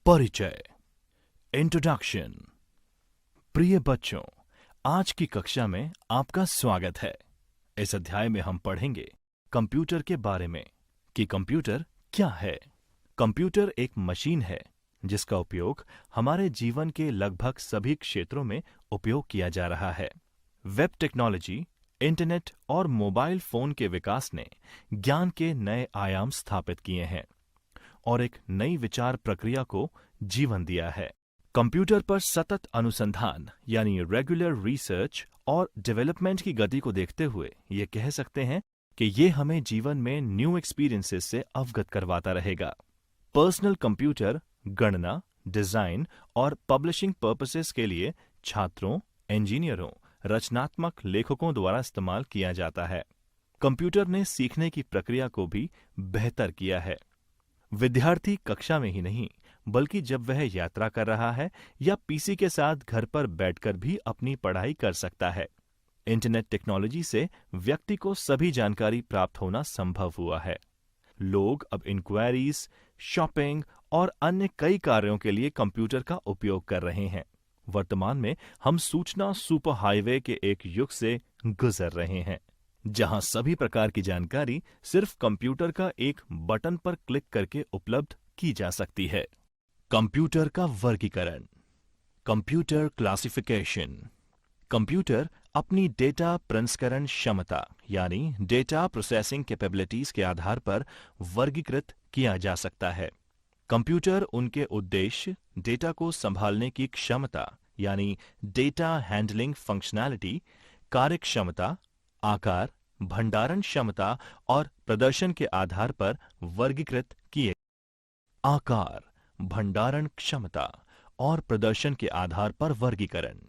परिचय, इंट्रोडक्शन। प्रिय बच्चों, आज की कक्षा में आपका स्वागत है। इस अध्याय में हम पढ़ेंगे कंप्यूटर के बारे में कि कंप्यूटर क्या है। कंप्यूटर एक मशीन है जिसका उपयोग हमारे जीवन के लगभग सभी क्षेत्रों में उपयोग किया जा रहा है। वेब टेक्नोलॉजी, इंटरनेट और मोबाइल फोन के विकास ने ज्ञान के नए आयाम स्थापित किए हैं और एक नई विचार प्रक्रिया को जीवन दिया है। कंप्यूटर पर सतत अनुसंधान यानी रेगुलर रिसर्च और डेवलपमेंट की गति को देखते हुए ये कह सकते हैं कि ये हमें जीवन में न्यू एक्सपीरियंसेस से अवगत करवाता रहेगा। पर्सनल कंप्यूटर गणना, डिजाइन और पब्लिशिंग पर्पसेस के लिए छात्रों, इंजीनियरों, रचनात्मक लेखकों द्वारा इस्तेमाल किया जाता है। कंप्यूटर ने सीखने की प्रक्रिया को भी बेहतर किया है। विद्यार्थी कक्षा में ही नहीं बल्कि जब वह यात्रा कर रहा है या पीसी के साथ घर पर बैठकर भी अपनी पढ़ाई कर सकता है। इंटरनेट टेक्नोलॉजी से व्यक्ति को सभी जानकारी प्राप्त होना संभव हुआ है। लोग अब इंक्वायरीज, शॉपिंग और अन्य कई कार्यों के लिए कंप्यूटर का उपयोग कर रहे हैं। वर्तमान में हम सूचना सुपर हाईवे के एक युग से गुजर रहे हैं जहां सभी प्रकार की जानकारी सिर्फ कंप्यूटर का एक बटन पर क्लिक करके उपलब्ध की जा सकती है। कंप्यूटर का वर्गीकरण, कंप्यूटर क्लासिफिकेशन। कंप्यूटर अपनी डेटा प्रसंस्करण क्षमता यानी डेटा प्रोसेसिंग कैपेबिलिटीज के आधार पर वर्गीकृत किया जा सकता है। कंप्यूटर उनके उद्देश्य, डेटा को संभालने की क्षमता यानी डेटा हैंडलिंग फंक्शनैलिटी, कार्यक्षमता, आकार, भंडारण क्षमता और प्रदर्शन के आधार पर वर्गीकृत किए। आकार, भंडारण क्षमता और प्रदर्शन के आधार पर वर्गीकरण।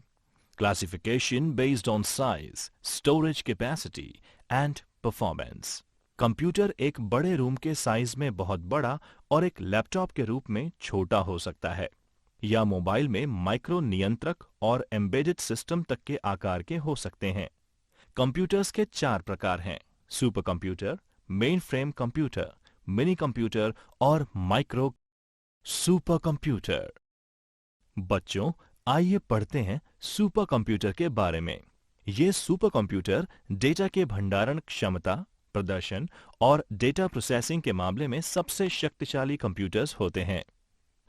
Classification based on size, storage capacity and performance. Computer एक बड़े रूम के साइज में बहुत बड़ा और एक लैपटॉप के रूप में छोटा हो सकता है, या मोबाइल में माइक्रो नियंत्रक और एम्बेडेड सिस्टम तक के आकार के हो सकते हैं। कंप्यूटर्स के 4 प्रकार हैं: super computer, main frame computer, mini computer और माइक्रो सुपर कंप्यूटर। बच्चों, आइए पढ़ते हैं सुपर कंप्यूटर के बारे में। ये सुपर कंप्यूटर डेटा के भंडारण क्षमता, प्रदर्शन और डेटा प्रोसेसिंग के मामले में सबसे शक्तिशाली कंप्यूटर्स होते हैं।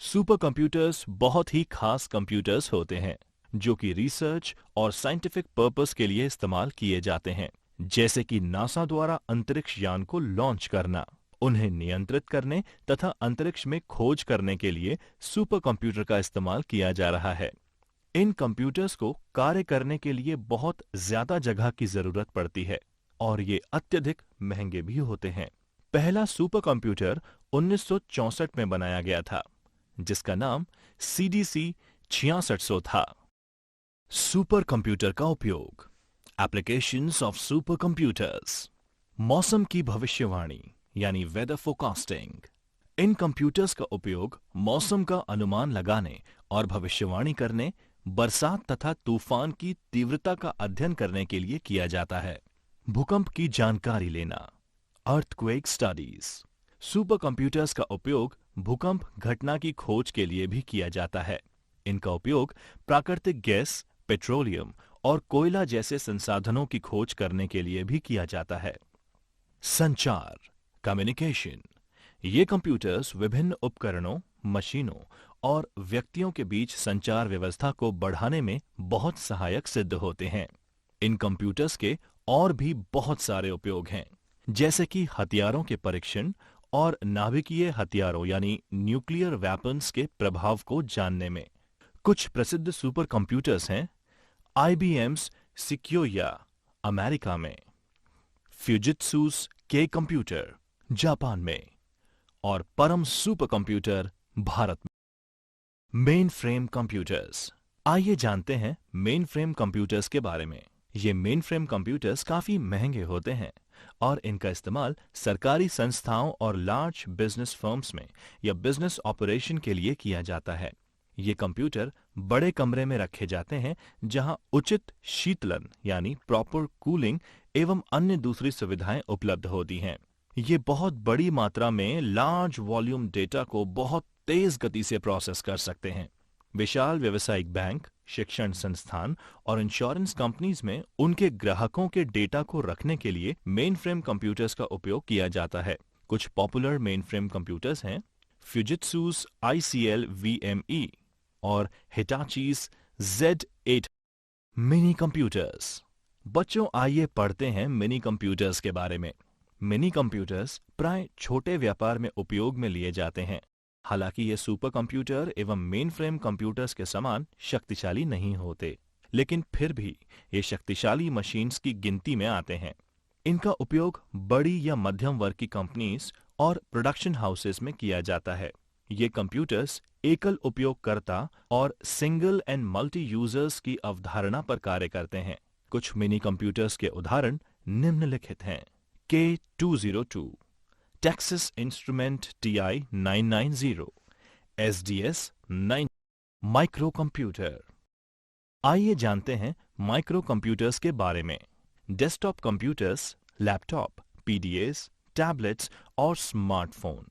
सुपर कंप्यूटर्स बहुत ही खास कंप्यूटर्स होते हैं जो कि रिसर्च और साइंटिफिक पर्पस के लिए इस्तेमाल किए जाते हैं, जैसे कि नासा द्वारा अंतरिक्ष यान को लॉन्च करना। उन्हें नियंत्रित करने तथा अंतरिक्ष में खोज करने के लिए सुपर कंप्यूटर का इस्तेमाल किया जा रहा है। इन कंप्यूटर्स को कार्य करने के लिए बहुत ज्यादा जगह की जरूरत पड़ती है और ये अत्यधिक महंगे भी होते हैं। पहला सुपर कंप्यूटर 1964 में बनाया गया था जिसका नाम CDC 6600 था। सुपर कंप्यूटर का उपयोग, एप्लीकेशंस ऑफ सुपर कंप्यूटर्स। मौसम की भविष्यवाणी यानी वेदर फोरकास्टिंग। इन कंप्यूटर्स का उपयोग मौसम का अनुमान लगाने और भविष्यवाणी करने, बरसात तथा तूफान की तीव्रता का अध्ययन करने के लिए किया जाता है। भूकंप की जानकारी लेना, अर्थक्वेक स्टडीज। सुपर कंप्यूटर्स का उपयोग भूकंप घटना की खोज के लिए भी किया जाता है। इनका उपयोग प्राकृतिक गैस, पेट्रोलियम और कोयला जैसे संसाधनों की खोज करने के लिए भी किया जाता है। संचार, कम्युनिकेशन। ये कंप्यूटर्स विभिन्न उपकरणों, मशीनों और व्यक्तियों के बीच संचार व्यवस्था को बढ़ाने में बहुत सहायक सिद्ध होते हैं। इन कंप्यूटर्स के और भी बहुत सारे उपयोग हैं, जैसे कि हथियारों के परीक्षण और नाभिकीय हथियारों यानी न्यूक्लियर वेपन्स के प्रभाव को जानने में। कुछ प्रसिद्ध सुपर कंप्यूटर्स हैं: IBM's Sequoia अमेरिका में, फ्यूजित्सु's के कंप्यूटर जापान में और परम सुपर कंप्यूटर भारत में। Main frame computers. आइए जानते हैं मेन फ्रेम कंप्यूटर्स के बारे में। ये मेन फ्रेम कंप्यूटर्स काफी महंगे होते हैं और इनका इस्तेमाल सरकारी संस्थाओं और लार्ज बिजनेस फर्म्स में या बिजनेस ऑपरेशन के लिए किया जाता है। ये कंप्यूटर बड़े कमरे में रखे जाते हैं जहां उचित शीतलन यानी प्रॉपर कूलिंग एवं अन्य दूसरी सुविधाएं उपलब्ध होती हैं। ये बहुत बड़ी मात्रा में लार्ज वॉल्यूम डेटा को बहुत तेज गति से प्रोसेस कर सकते हैं। विशाल व्यावसायिक बैंक, शिक्षण संस्थान और इंश्योरेंस कंपनीज में उनके ग्राहकों के डेटा को रखने के लिए मेनफ्रेम कंप्यूटर्स का उपयोग किया जाता है। कुछ पॉपुलर मेनफ्रेम कंप्यूटर्स हैं फ्यूजित्सु's ICL VME और हिटाची's Z8 मिनी कंप्यूटर्स। बच्चों, आइए पढ़ते हैं मिनी कंप्यूटर्स के बारे में। मिनी कंप्यूटर्स प्राय छोटे व्यापार में उपयोग में लिए जाते हैं। हालांकि ये सुपर कंप्यूटर एवं मेनफ्रेम कंप्यूटर्स के समान शक्तिशाली नहीं होते, लेकिन फिर भी ये शक्तिशाली मशीन्स की गिनती में आते हैं। इनका उपयोग बड़ी या मध्यम वर्ग की कंपनीज और प्रोडक्शन हाउसेस में किया जाता है। ये कंप्यूटर्स एकल उपयोगकर्ता और सिंगल एंड मल्टी यूजर्स की अवधारणा पर कार्य करते हैं। कुछ मिनी कंप्यूटर्स के उदाहरण निम्नलिखित हैं। K202, Texas Instrument TI-990, SDS 9 micro computer. आइए जानते हैं माइक्रो कंप्यूटर्स के बारे में। Desktop computers, laptop, PDAs, tablets और स्मार्टफोन,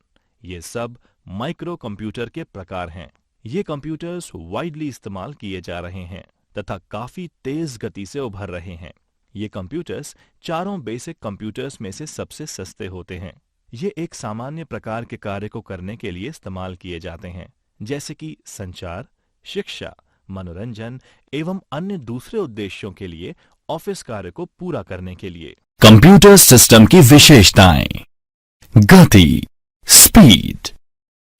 ये सब माइक्रो कंप्यूटर के प्रकार हैं। ये कंप्यूटर्स वाइडली इस्तेमाल किए जा रहे हैं तथा काफी तेज गति से उभर रहे हैं। ये कंप्यूटर्स चारों बेसिक कंप्यूटर्स में से सबसे सस्ते होते हैं। ये एक सामान्य प्रकार के कार्य को करने के लिए इस्तेमाल किए जाते हैं, जैसे कि संचार, शिक्षा, मनोरंजन एवं अन्य दूसरे उद्देश्यों के लिए, ऑफिस कार्य को पूरा करने के लिए। कंप्यूटर सिस्टम की विशेषताएं। गति, स्पीड।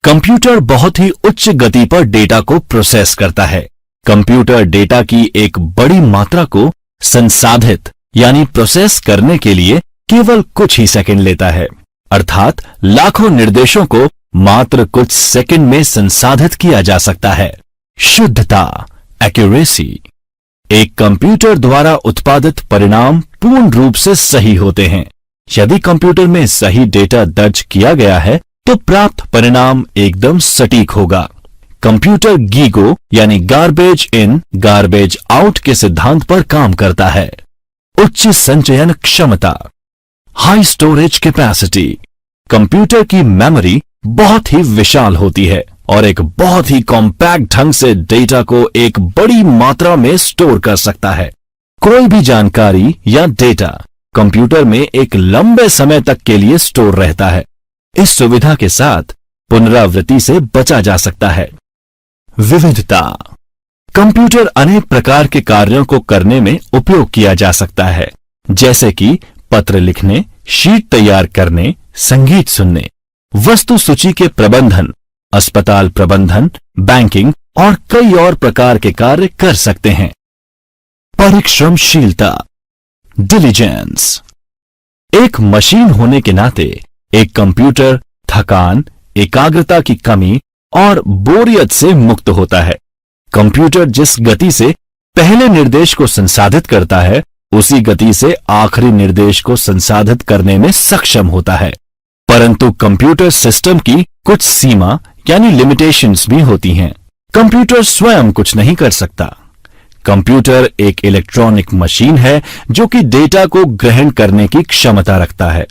कंप्यूटर बहुत ही उच्च गति पर डेटा को प्रोसेस करता है। कंप्यूटर डेटा की एक बड़ी मात्रा को संसाधित यानी प्रोसेस करने के लिए केवल कुछ ही सेकंड लेता है, अर्थात लाखों निर्देशों को मात्र कुछ सेकंड में संसाधित किया जा सकता है। शुद्धता, एक्यूरेसी। एक कंप्यूटर द्वारा उत्पादित परिणाम पूर्ण रूप से सही होते हैं। यदि कंप्यूटर में सही डेटा दर्ज किया गया है तो प्राप्त परिणाम एकदम सटीक होगा। कंप्यूटर गीगो यानी गार्बेज इन गार्बेज आउट के सिद्धांत पर काम करता है। उच्च संचयन क्षमता, हाई स्टोरेज कैपेसिटी। कंप्यूटर की मेमोरी बहुत ही विशाल होती है और एक बहुत ही कॉम्पैक्ट ढंग से डेटा को एक बड़ी मात्रा में स्टोर कर सकता है। कोई भी जानकारी या डेटा कंप्यूटर में एक लंबे समय तक के लिए स्टोर रहता है। इस सुविधा के साथ पुनरावृत्ति से बचा जा सकता है। विविधता। कंप्यूटर अनेक प्रकार के कार्यों को करने में उपयोग किया जा सकता है, जैसे कि पत्र लिखने, शीट तैयार करने, संगीत सुनने, वस्तु सूची के प्रबंधन, अस्पताल प्रबंधन, बैंकिंग और कई और प्रकार के कार्य कर सकते हैं। परिश्रमशीलता, डिलीजेंस। एक मशीन होने के नाते एक कंप्यूटर थकान, एकाग्रता की कमी और बोरियत से मुक्त होता है। कंप्यूटर जिस गति से पहले निर्देश को संसाधित करता है, उसी गति से आखिरी निर्देश को संसाधित करने में सक्षम होता है। परंतु कंप्यूटर सिस्टम की कुछ सीमा यानी लिमिटेशंस भी होती हैं। कंप्यूटर स्वयं कुछ नहीं कर सकता। कंप्यूटर एक इलेक्ट्रॉनिक मशीन है जो कि डेटा को ग्रहण करने की क्षमता रखता है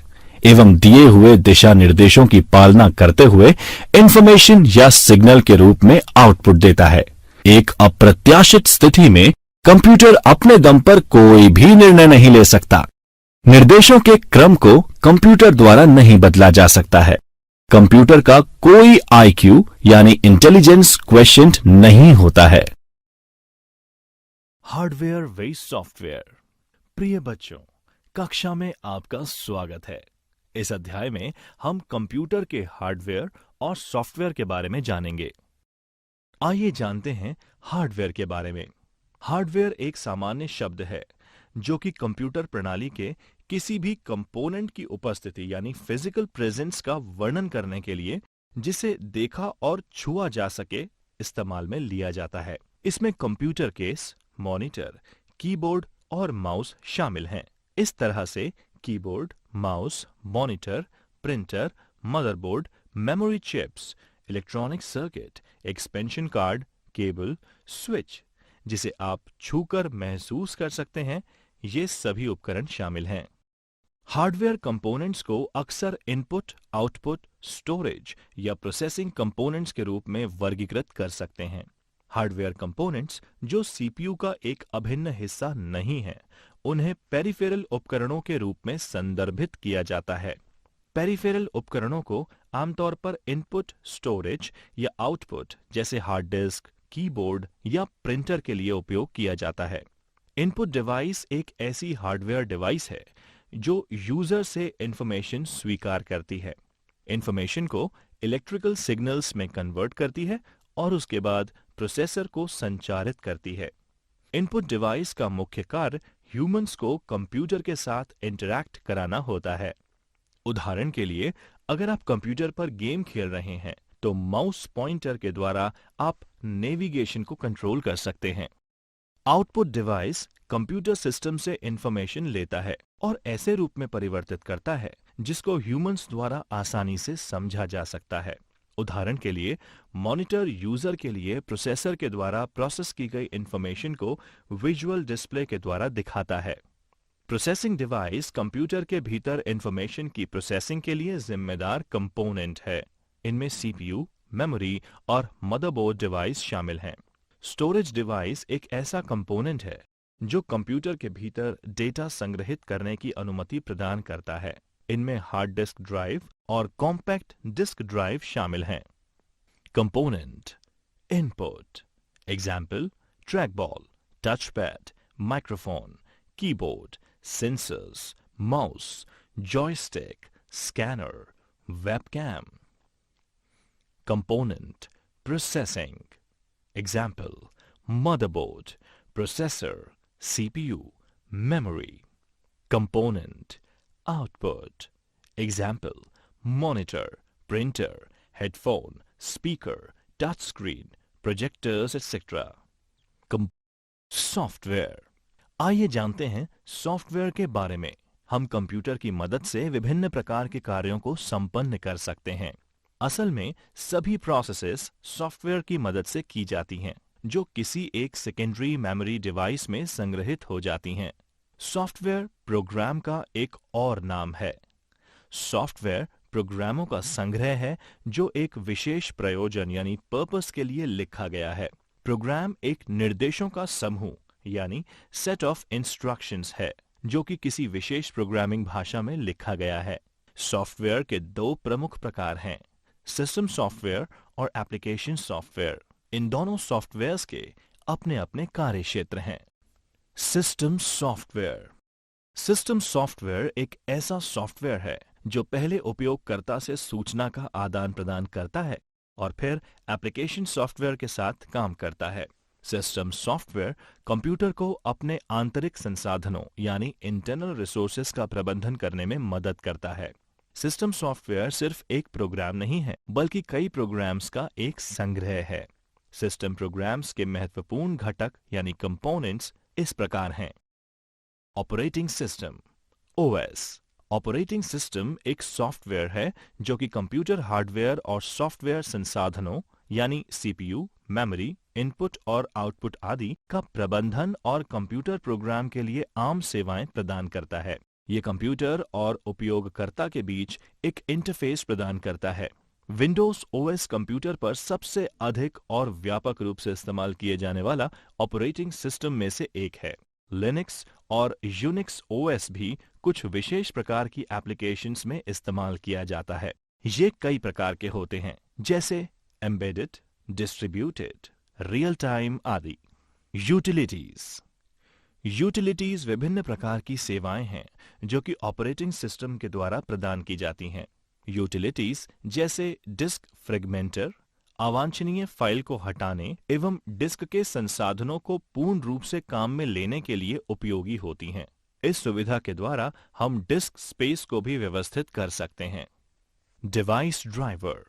एवं दिए हुए दिशा निर्देशों की पालना करते हुए इंफॉर्मेशन या सिग्नल के रूप में आउटपुट देता है। एक अप्रत्याशित स्थिति में कंप्यूटर अपने दम पर कोई भी निर्णय नहीं ले सकता। निर्देशों के क्रम को कंप्यूटर द्वारा नहीं बदला जा सकता है। कंप्यूटर का कोई IQ यानी इंटेलिजेंस क्वेश्चंट नहीं होता है। हार्डवेयर व सॉफ्टवेयर। प्रिय बच्चों, कक्षा में आपका स्वागत है। इस अध्याय में हम कंप्यूटर के हार्डवेयर और सॉफ्टवेयर के बारे में जानेंगे। आइए जानते हैं हार्डवेयर के बारे में। हार्डवेयर एक सामान्य शब्द है जो कि कंप्यूटर प्रणाली के किसी भी कंपोनेंट की उपस्थिति यानी फिजिकल प्रेजेंस का वर्णन करने के लिए, जिसे देखा और छुआ जा सके, इस्तेमाल में लिया जाता है। इसमें कंप्यूटर केस, मॉनिटर, कीबोर्ड और माउस शामिल हैं। इस तरह से keyboard, mouse, monitor, printer, motherboard, memory chips, electronic circuit, expansion card, cable, switch जिसे आप छूकर महसूस कर सकते हैं, ये सभी उपकरण शामिल हैं। हार्डवेयर कंपोनेंट्स को अक्सर इनपुट, आउटपुट, स्टोरेज या प्रोसेसिंग कंपोनेंट्स के रूप में वर्गीकृत कर सकते हैं। हार्डवेयर कंपोनेंट्स जो सीपीयू का एक अभिन्न हिस्सा नहीं है, उन्हें पेरिफेरल उपकरणों के रूप में संदर्भित किया जाता है। पेरिफेरल उपकरणों को आमतौर पर इनपुट, स्टोरेज या आउटपुट जैसे हार्ड डिस्क, कीबोर्ड या प्रिंटर के लिए उपयोग किया जाता है। इनपुट डिवाइस एक ऐसी हार्डवेयर डिवाइस है जो यूजर से इंफॉर्मेशन स्वीकार करती है, इंफॉर्मेशन को इलेक्ट्रिकल सिग्नल्स में कन्वर्ट करती है और उसके बाद प्रोसेसर को संचारित करती है। इनपुट डिवाइस का मुख्य कार्य ह्यूमंस को कंप्यूटर के साथ इंटरैक्ट कराना होता है। उदाहरण के लिए, अगर आप कंप्यूटर पर गेम खेल रहे हैं तो माउस पॉइंटर के द्वारा आप नेविगेशन को कंट्रोल कर सकते हैं। आउटपुट डिवाइस कंप्यूटर सिस्टम से इंफॉर्मेशन लेता है और ऐसे रूप में परिवर्तित करता है जिसको ह्यूमंस द्वारा आसानी से समझा जा सकता है। उदाहरण के लिए, मॉनिटर यूजर के लिए प्रोसेसर के द्वारा प्रोसेस की गई इंफॉर्मेशन को विजुअल डिस्प्ले के द्वारा दिखाता है। प्रोसेसिंग डिवाइस कंप्यूटर के भीतर इंफॉर्मेशन की प्रोसेसिंग के लिए जिम्मेदार कंपोनेंट है। इनमें सीपीयू, मेमोरी और मदरबोर्ड डिवाइस शामिल हैं। स्टोरेज डिवाइस एक ऐसा कंपोनेंट है जो कंप्यूटर के भीतर डेटा संग्रहित करने की अनुमति प्रदान करता है। इनमें हार्ड डिस्क ड्राइव और कॉम्पैक्ट डिस्क ड्राइव शामिल हैं। Component input example track ball, touch pad, microphone, keyboard, sensors, mouse, joystick, scanner, webcam. Component processing example motherboard, processor, CPU, memory. Component output example monitor, printer, headphone, speaker, touch screen, projectors etc. Software. आइए जानते हैं software के बारे में। हम computer की मदद से विभिन्न प्रकार के कार्यों को संपन्न कर सकते हैं। असल में सभी प्रोसेसेस सॉफ्टवेयर की मदद से की जाती हैं, जो किसी एक सेकेंडरी मेमोरी डिवाइस में संग्रहित हो जाती हैं। सॉफ्टवेयर प्रोग्राम का एक और नाम है। सॉफ्टवेयर प्रोग्रामों का संग्रह है जो एक विशेष प्रयोजन यानी पर्पस के लिए लिखा गया है। प्रोग्राम एक निर्देशों का समूह यानी सेट ऑफ इंस्ट्रक्शंस है जो कि किसी विशेष प्रोग्रामिंग भाषा में लिखा गया है। सॉफ्टवेयर के दो प्रमुख प्रकार हैं, सिस्टम सॉफ्टवेयर और एप्लीकेशन सॉफ्टवेयर। इन दोनों सॉफ्टवेयर्स के अपने अपने कार्य क्षेत्र हैं। System software. सिस्टम सॉफ्टवेयर एक ऐसा सॉफ्टवेयर है जो पहले उपयोगकर्ता से सूचना का आदान प्रदान करता है और फिर एप्लीकेशन सॉफ्टवेयर के साथ काम करता है। सिस्टम सॉफ्टवेयर कंप्यूटर को अपने आंतरिक संसाधनों यानी इंटरनल रिसोर्सेज का प्रबंधन करने में मदद करता है। सिस्टम सॉफ्टवेयर सिर्फ एक प्रोग्राम नहीं है, बल्कि कई प्रोग्राम्स का एक संग्रह है। सिस्टम प्रोग्राम्स के महत्वपूर्ण घटक यानी कंपोनेंट्स इस प्रकार हैं। Operating system OS. Operating system एक सॉफ्टवेयर है जो कि कंप्यूटर हार्डवेयर और सॉफ्टवेयर संसाधनों यानी सीपीयू, मेमोरी, इनपुट और आउटपुट आदि का प्रबंधन और कंप्यूटर प्रोग्राम के लिए आम सेवाएं प्रदान करता है। ये कंप्यूटर और उपयोगकर्ता के बीच एक इंटरफेस प्रदान करता है। विंडोज ओएस कंप्यूटर पर सबसे अधिक और व्यापक रूप से इस्तेमाल किए जाने वाला ऑपरेटिंग सिस्टम में से एक है। लिनक्स और यूनिक्स ओएस भी कुछ विशेष प्रकार की एप्लीकेशंस में इस्तेमाल किया जाता है। ये कई प्रकार के होते हैं, जैसे एम्बेडेड, डिस्ट्रीब्यूटेड, रियल टाइम आदि। यूटिलिटीज। यूटिलिटीज विभिन्न प्रकार की सेवाएं हैं जो कि ऑपरेटिंग सिस्टम के द्वारा प्रदान की जाती हैं। यूटिलिटीज जैसे डिस्क फ्रेगमेंटर, अवांछनीय फाइल को हटाने एवं डिस्क के संसाधनों को पूर्ण रूप से काम में लेने के लिए उपयोगी होती हैं। इस सुविधा के द्वारा हम डिस्क स्पेस को भी व्यवस्थित कर सकते हैं। Device driver.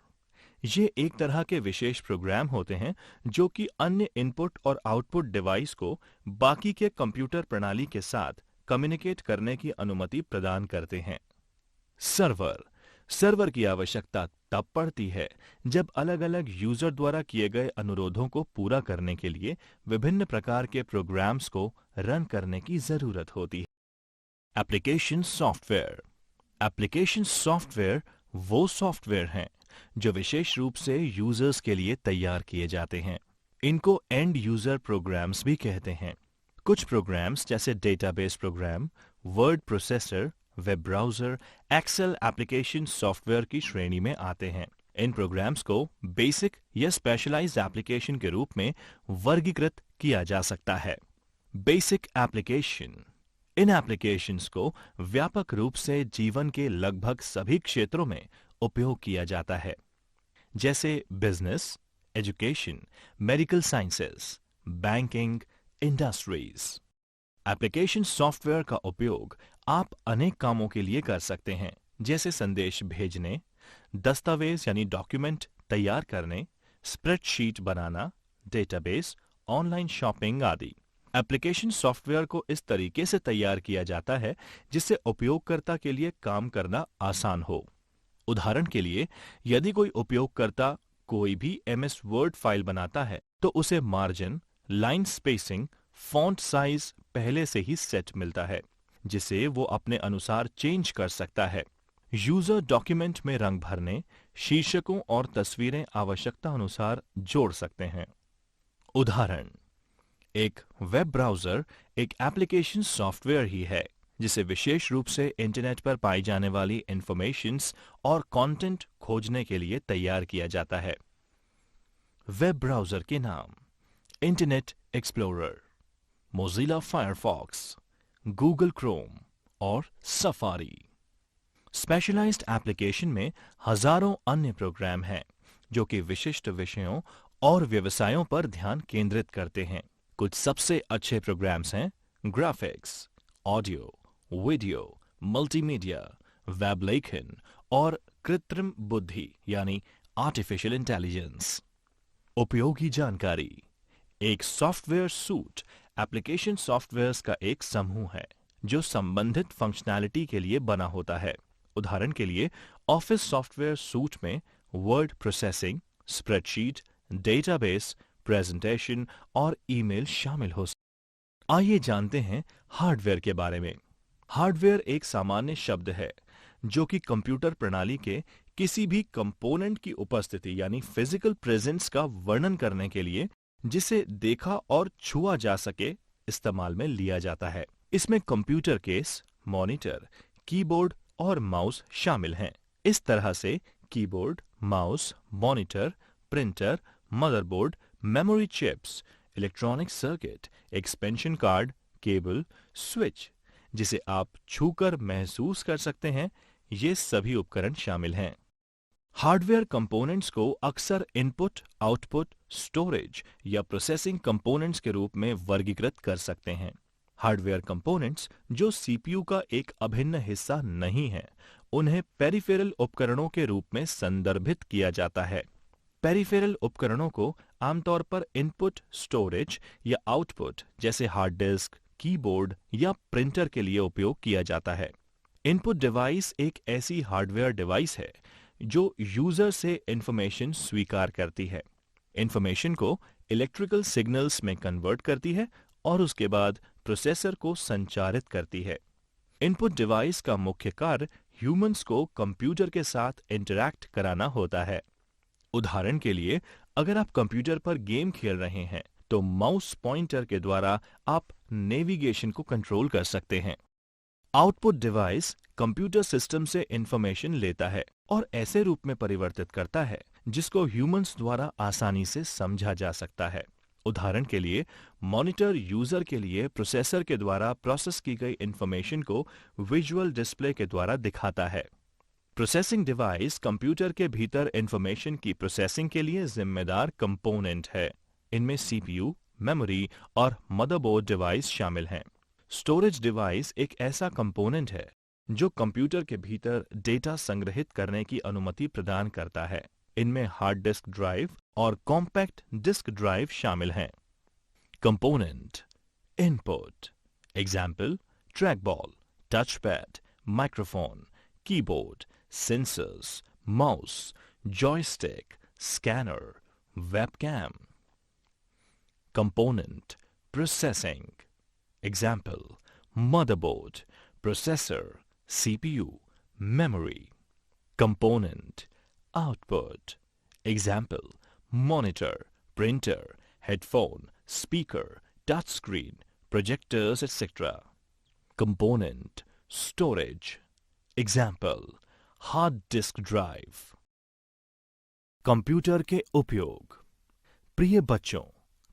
ये एक तरह के विशेष प्रोग्राम होते हैं जो कि अन्य इनपुट और आउटपुट डिवाइस को बाकी के कंप्यूटर प्रणाली के साथ कम्युनिकेट करने की अनुमति प्रदान करते हैं। सर्वर। सर्वर की आवश्यकता तब पड़ती है जब अलग अलग यूजर द्वारा किए गए अनुरोधों को पूरा करने के लिए विभिन्न प्रकार के प्रोग्राम्स को रन करने की जरूरत होती है। Application software. एप्लीकेशन सॉफ्टवेयर वो सॉफ्टवेयर हैं जो विशेष रूप से यूजर्स के लिए तैयार किए जाते हैं। इनको एंड यूजर प्रोग्राम्स भी कहते हैं। कुछ प्रोग्राम्स जैसे database program, word processor, web browser, Excel application software की श्रेणी में आते हैं। इन प्रोग्राम्स को बेसिक या स्पेशलाइज्ड एप्लीकेशन के रूप में वर्गीकृत किया जा सकता है। Basic application. इन एप्लीकेशंस को व्यापक रूप से जीवन के लगभग सभी क्षेत्रों में उपयोग किया जाता है, जैसे business, education, medical sciences, banking, industries. Application software का उपयोग आप अनेक कामों के लिए कर सकते हैं, जैसे संदेश भेजने, दस्तावेज यानी डॉक्यूमेंट तैयार करने, स्प्रेडशीट बनाना, डेटाबेस, ऑनलाइन शॉपिंग आदि। एप्लीकेशन सॉफ्टवेयर को इस तरीके से तैयार किया जाता है जिससे उपयोगकर्ता के लिए काम करना आसान हो। उदाहरण के लिए, यदि कोई उपयोगकर्ता कोई भी एमएस वर्ड फाइल बनाता है तो उसे margin, line spacing, font size पहले से ही सेट मिलता है जिसे वो अपने अनुसार चेंज कर सकता है। यूजर डॉक्यूमेंट में रंग भरने, शीर्षकों और तस्वीरें आवश्यकता अनुसार जोड़ सकते हैं। उदाहरण, एक वेब ब्राउजर एक एप्लीकेशन सॉफ्टवेयर ही है जिसे विशेष रूप से इंटरनेट पर पाई जाने वाली इंफॉर्मेशंस और कंटेंट खोजने के लिए तैयार किया जाता है। वेब ब्राउजर के नाम: internet explorer, Mozilla Firefox, Google Chrome और सफारी। स्पेशलाइज्ड एप्लीकेशन में हजारों अन्य प्रोग्राम हैं जो कि विशिष्ट विषयों और व्यवसायों पर ध्यान केंद्रित करते हैं। कुछ सबसे अच्छे प्रोग्राम्स हैं graphics, audio, video, multimedia, web लेखन और कृत्रिम बुद्धि यानी आर्टिफिशियल इंटेलिजेंस। उपयोगी जानकारी। एक सॉफ्टवेयर सूट एप्लीकेशन सॉफ्टवेयर्स का एक समूह है जो संबंधित फंक्शनैलिटी के लिए बना होता है। उदाहरण के लिए, ऑफिस सॉफ्टवेयर सूट में word processing, spreadsheet, database, presentation और ईमेल शामिल हो सकते हैं। आइए जानते हैं हार्डवेयर के बारे में। हार्डवेयर एक सामान्य शब्द है जो कि कंप्यूटर प्रणाली के किसी भी कंपोनेंट की उपस्थिति यानी फिजिकल प्रेजेंस का वर्णन करने के लिए जिसे देखा और छुआ जा सके इस्तेमाल में लिया जाता है। इसमें कंप्यूटर केस, मॉनिटर, कीबोर्ड और माउस शामिल हैं। इस तरह से keyboard, mouse, monitor, printer, motherboard, memory chips, electronic circuit, expansion card, cable, switch जिसे आप छूकर महसूस कर सकते हैं, ये सभी उपकरण शामिल हैं। हार्डवेयर कंपोनेंट्स को अक्सर इनपुट, आउटपुट, स्टोरेज या प्रोसेसिंग कंपोनेंट्स के रूप में वर्गीकृत कर सकते हैं। हार्डवेयर कंपोनेंट्स जो सीपीयू का एक अभिन्न हिस्सा नहीं है, उन्हें पेरिफेरल उपकरणों के रूप में संदर्भित किया जाता है। पेरिफेरल उपकरणों को आमतौर पर इनपुट, स्टोरेज या आउटपुट जैसे हार्ड डिस्क, कीबोर्ड या प्रिंटर के लिए उपयोग किया जाता है। इनपुट डिवाइस एक ऐसी हार्डवेयर डिवाइस है जो यूजर से इंफॉर्मेशन स्वीकार करती है, इंफॉर्मेशन को इलेक्ट्रिकल सिग्नल्स में कन्वर्ट करती है और उसके बाद प्रोसेसर को संचारित करती है। इनपुट डिवाइस का मुख्य कार्य ह्यूमंस को कंप्यूटर के साथ इंटरैक्ट कराना होता है। उदाहरण के लिए, अगर आप कंप्यूटर पर गेम खेल रहे हैं तो माउस पॉइंटर के द्वारा आप नेविगेशन को कंट्रोल कर सकते हैं। आउटपुट डिवाइस कंप्यूटर सिस्टम से इंफॉर्मेशन लेता है और ऐसे रूप में परिवर्तित करता है जिसको ह्यूमंस द्वारा आसानी से समझा जा सकता है। उदाहरण के लिए, मॉनिटर यूजर के लिए प्रोसेसर के द्वारा प्रोसेस की गई इंफॉर्मेशन को विजुअल डिस्प्ले के द्वारा दिखाता है। प्रोसेसिंग डिवाइस कंप्यूटर के भीतर इंफॉर्मेशन की प्रोसेसिंग के लिए जिम्मेदार कंपोनेंट है। इनमें सीपीयू, मेमोरी और मदरबोर्ड डिवाइस शामिल हैं। स्टोरेज डिवाइस एक ऐसा कंपोनेंट है जो कंप्यूटर के भीतर डेटा संग्रहित करने की अनुमति प्रदान करता है। इनमें हार्ड डिस्क ड्राइव और कॉम्पैक्ट डिस्क ड्राइव शामिल हैं। Component input example trackball, touchpad, microphone, keyboard, sensors, mouse, joystick, scanner, webcam. Component, processing. Example, motherboard, processor, CPU, memory. Component, output. Example, monitor, printer, headphone, speaker, touchscreen, projectors, etc. Component, storage. Example, hard disk drive. Computer के उपयोग। प्रिय बच्चों,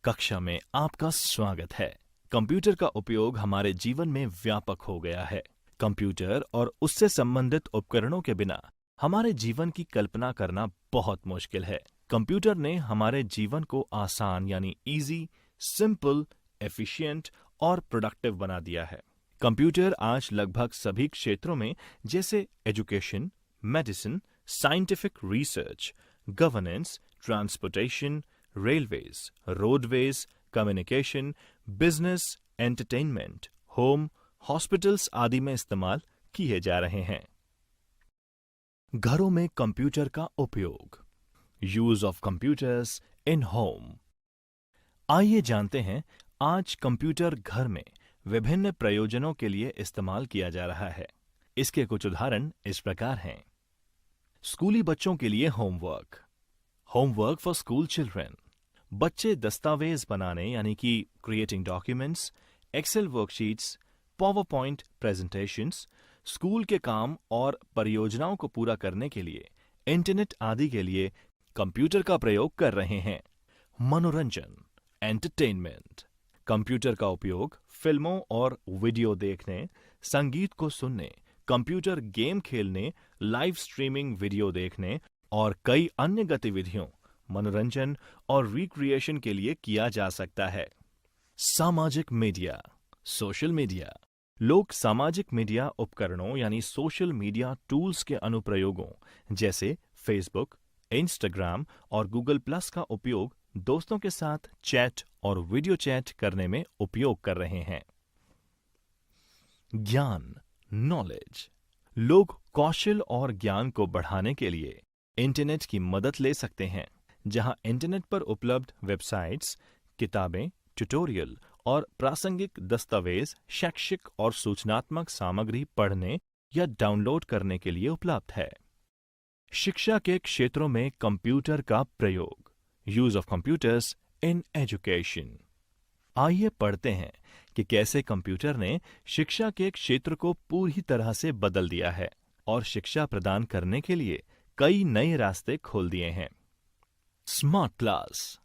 कक्षा में आपका स्वागत है। Computer का उपयोग हमारे जीवन में व्यापक हो गया है। कंप्यूटर और उससे संबंधित उपकरणों के बिना हमारे जीवन की कल्पना करना बहुत मुश्किल है। कंप्यूटर ने हमारे जीवन को आसान यानी इजी, सिंपल, एफिशिएंट और प्रोडक्टिव बना दिया है। कंप्यूटर आज लगभग सभी क्षेत्रों में जैसे education, medicine, scientific research, governance, transportation, railways, roadways, communication, business, entertainment, home, hospitals आदि में इस्तेमाल किए जा रहे हैं। घरों में कंप्यूटर का उपयोग। Use of computers in home. आइए जानते हैं आज कंप्यूटर घर में विभिन्न प्रयोजनों के लिए इस्तेमाल किया जा रहा है। इसके कुछ उदाहरण इस प्रकार हैं। स्कूली बच्चों के लिए homework. Homework for school children. बच्चे दस्तावेज बनाने यानी कि creating documents, Excel worksheets, PowerPoint presentations, school के काम और परियोजनाओं को पूरा करने के लिए इंटरनेट आदि के लिए कंप्यूटर का प्रयोग कर रहे हैं। मनोरंजन, एंटरटेनमेंट। कंप्यूटर का उपयोग फिल्मों और वीडियो देखने, संगीत को सुनने, कंप्यूटर गेम खेलने, लाइव स्ट्रीमिंग वीडियो देखने और कई अन्य गतिविधियों, मनोरंजन और रिक्रिएशन के लिए किया जा सकता है। सामाजिक मीडिया, सोशल मीडिया। लोग सामाजिक मीडिया उपकरणों यानी सोशल मीडिया टूल्स के अनुप्रयोगों जैसे फेसबुक, इंस्टाग्राम और गूगल प्लस का उपयोग दोस्तों के साथ चैट और वीडियो चैट करने में उपयोग कर रहे हैं। ज्ञान, नॉलेज। लोग कौशल और ज्ञान को बढ़ाने के लिए इंटरनेट की मदद ले सकते हैं, जहां इंटरनेट पर उपलब्ध वेबसाइट्स, किताबें, ट्यूटोरियल और प्रासंगिक दस्तावेज शैक्षिक और सूचनात्मक सामग्री पढ़ने या डाउनलोड करने के लिए उपलब्ध है। शिक्षा के क्षेत्रों में कंप्यूटर का प्रयोग। Use of computers in education. आइए पढ़ते हैं कि कैसे कंप्यूटर ने शिक्षा के क्षेत्र को पूरी तरह से बदल दिया है और शिक्षा प्रदान करने के लिए कई नए रास्ते खोल दिए हैं। Smart class.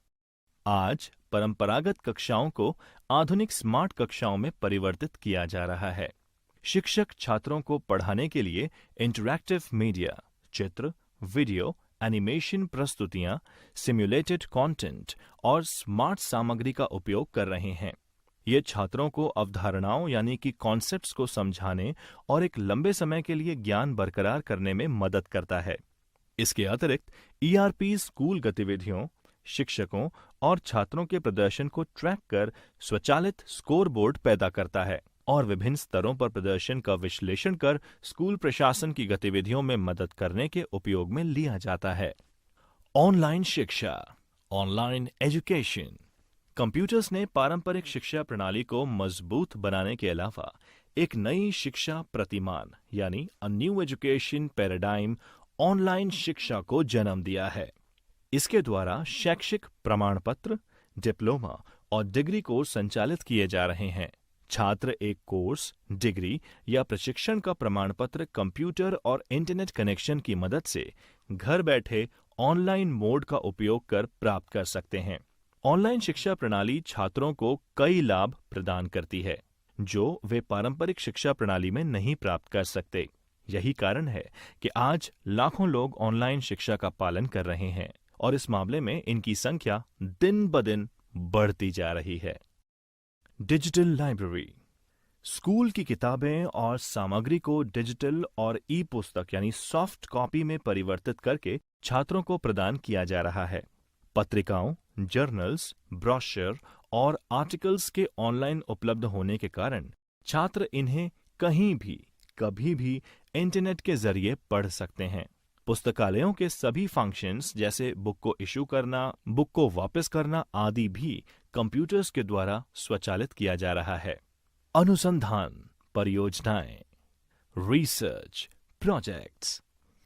आज परंपरागत कक्षाओं को आधुनिक स्मार्ट कक्षाओं में परिवर्तित किया जा रहा है। शिक्षक छात्रों को पढ़ाने के लिए इंटरैक्टिव मीडिया, चित्र, वीडियो, एनिमेशन प्रस्तुतियां, सिम्युलेटेड कंटेंट और स्मार्ट सामग्री का उपयोग कर रहे हैं। ये छात्रों को अवधारणाओं यानी कि कॉन्सेप्ट्स को समझाने और एक लंबे समय के लिए ज्ञान बरकरार करने में मदद करता है। इसके अतिरिक्त ईआरपी स्कूल गतिविधियों, शिक्षकों और छात्रों के प्रदर्शन को ट्रैक कर स्वचालित स्कोरबोर्ड पैदा करता है और विभिन्न स्तरों पर प्रदर्शन का विश्लेषण कर स्कूल प्रशासन की गतिविधियों में मदद करने के उपयोग में लिया जाता है। ऑनलाइन शिक्षा, ऑनलाइन एजुकेशन। कंप्यूटर्स ने पारंपरिक शिक्षा प्रणाली को मजबूत बनाने के अलावा एक नई शिक्षा प्रतिमान यानी a new education paradigm online शिक्षा को जन्म दिया है। इसके द्वारा शैक्षिक प्रमाण पत्र, डिप्लोमा और डिग्री कोर्स संचालित किए जा रहे हैं। छात्र एक कोर्स, डिग्री या प्रशिक्षण का प्रमाण पत्र कंप्यूटर और इंटरनेट कनेक्शन की मदद से घर बैठे ऑनलाइन मोड का उपयोग कर प्राप्त कर सकते हैं। ऑनलाइन शिक्षा प्रणाली छात्रों को कई लाभ प्रदान करती है जो वे पारंपरिक शिक्षा प्रणाली में नहीं प्राप्त कर सकते। यही कारण है कि आज लाखों लोग ऑनलाइन शिक्षा का पालन कर रहे हैं और इस मामले में इनकी संख्या दिन ब दिन बढ़ती जा रही है। Digital library. स्कूल की किताबें और सामग्री को डिजिटल और ई पुस्तक यानी सॉफ्ट कॉपी में परिवर्तित करके छात्रों को प्रदान किया जा रहा है। पत्रिकाओं, जर्नल्स, ब्रोशर और आर्टिकल्स के ऑनलाइन उपलब्ध होने के कारण छात्र इन्हें कहीं भी, कभी भी इंटरनेट के जरिए पढ़ सकते हैं। पुस्तकालयों के सभी फंक्शंस जैसे बुक को इशू करना, बुक को वापस करना आदि भी कंप्यूटर्स के द्वारा स्वचालित किया जा रहा है। अनुसंधान परियोजनाएं, रिसर्च प्रोजेक्ट्स।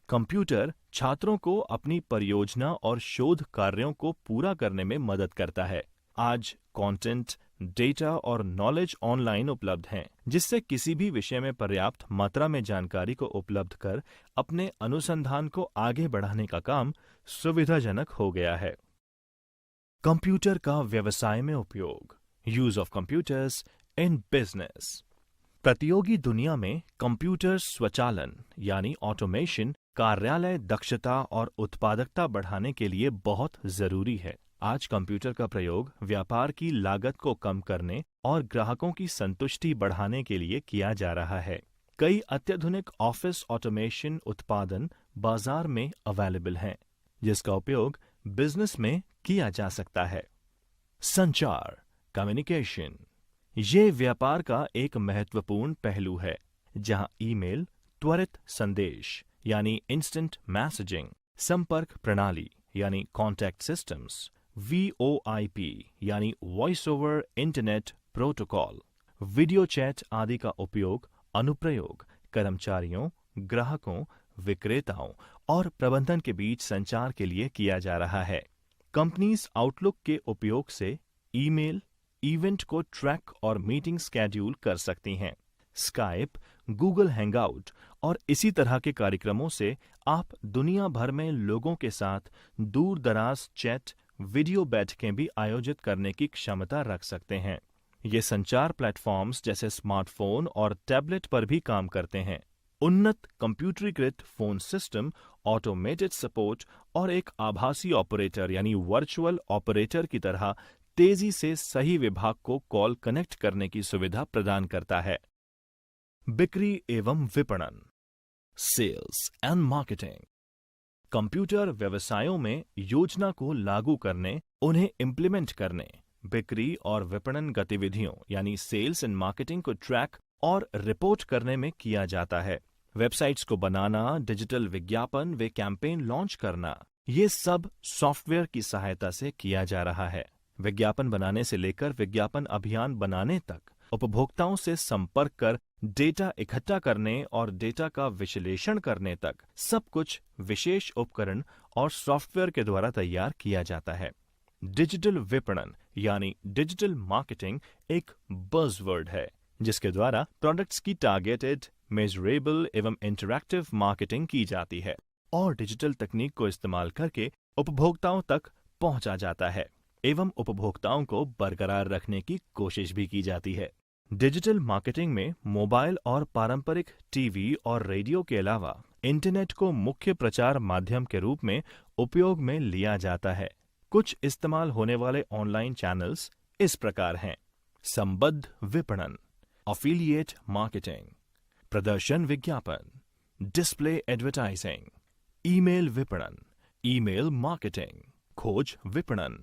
कंप्यूटर छात्रों को अपनी परियोजना और शोध कार्यों को पूरा करने में मदद करता है। आज कंटेंट, डेटा और नॉलेज ऑनलाइन उपलब्ध हैं, जिससे किसी भी विषय में पर्याप्त मात्रा में जानकारी को उपलब्ध कर अपने अनुसंधान को आगे बढ़ाने का काम सुविधाजनक हो गया है। कंप्यूटर का व्यवसाय में उपयोग, use of computers in business. प्रतियोगी दुनिया में कंप्यूटर स्वचालन यानी ऑटोमेशन कार्यालय दक्षता और उत्पादकता बढ़ाने के लिए बहुत जरूरी है। आज कंप्यूटर का प्रयोग व्यापार की लागत को कम करने और ग्राहकों की संतुष्टि बढ़ाने के लिए किया जा रहा है। कई अत्याधुनिक ऑफिस ऑटोमेशन उत्पादन बाजार में अवेलेबल हैं, जिसका उपयोग बिजनेस में किया जा सकता है। संचार, कम्युनिकेशन, ये व्यापार का एक महत्वपूर्ण पहलू है, जहां ईमेल, त्वरित संदेश यानी इंस्टेंट मैसेजिंग, संपर्क प्रणाली यानी कॉन्टैक्ट सिस्टम्स, VoIP यानी voice over internet protocol, video chat आदि का उपयोग अनुप्रयोग कर्मचारियों, ग्राहकों, विक्रेताओं और प्रबंधन के बीच संचार के लिए किया जा रहा है। कंपनीज आउटलुक के उपयोग से ईमेल, इवेंट को ट्रैक और मीटिंग स्केड्यूल कर सकती हैं। स्काइप, गूगल हैंगआउट और इसी तरह के कार्यक्रमों से आप दुनिया भर में लोगों के साथ दूर दराज चैट, वीडियो बैठकें भी आयोजित करने की क्षमता रख सकते हैं। ये संचार प्लेटफॉर्म्स जैसे स्मार्टफोन और टैबलेट पर भी काम करते हैं। उन्नत कंप्यूटरीकृत फोन सिस्टम, ऑटोमेटेड सपोर्ट और एक आभासी ऑपरेटर यानी वर्चुअल ऑपरेटर की तरह तेजी से सही विभाग को कॉल कनेक्ट करने की सुविधा प्रदान करता है। बिक्री एवं विपणन, सेल्स एंड मार्केटिंग। कंप्यूटर व्यवसायों में योजना को लागू करने, उन्हें इम्प्लीमेंट करने, बिक्री और विपणन गतिविधियों यानी सेल्स एंड मार्केटिंग को ट्रैक और रिपोर्ट करने में किया जाता है। वेबसाइट्स को बनाना, डिजिटल विज्ञापन व कैंपेन लॉन्च करना, ये सब सॉफ्टवेयर की सहायता से किया जा रहा है। विज्ञापन बनाने से लेकर विज्ञापन अभियान बनाने तक, उपभोक्ताओं से संपर्क कर डेटा इकट्ठा करने और डेटा का विश्लेषण करने तक, सब कुछ विशेष उपकरण और सॉफ्टवेयर के द्वारा तैयार किया जाता है। डिजिटल विपणन यानी डिजिटल मार्केटिंग एक बज़वर्ड है, जिसके द्वारा प्रोडक्ट्स की टारगेटेड, मेजरेबल एवं इंटरैक्टिव मार्केटिंग की जाती है और डिजिटल तकनीक को इस्तेमाल करके उपभोक्ताओं तक पहुंचा जाता है एवं उपभोक्ताओं को बरकरार रखने की कोशिश भी की जाती है। डिजिटल मार्केटिंग में मोबाइल और पारंपरिक टीवी और रेडियो के अलावा इंटरनेट को मुख्य प्रचार माध्यम के रूप में उपयोग में लिया जाता है। कुछ इस्तेमाल होने वाले ऑनलाइन चैनल्स इस प्रकार हैं: संबद्ध विपणन, अफिलिएट मार्केटिंग, प्रदर्शन विज्ञापन, डिस्प्ले एडवर्टाइजिंग, ईमेल विपणन, ईमेल मार्केटिंग, खोज विपणन,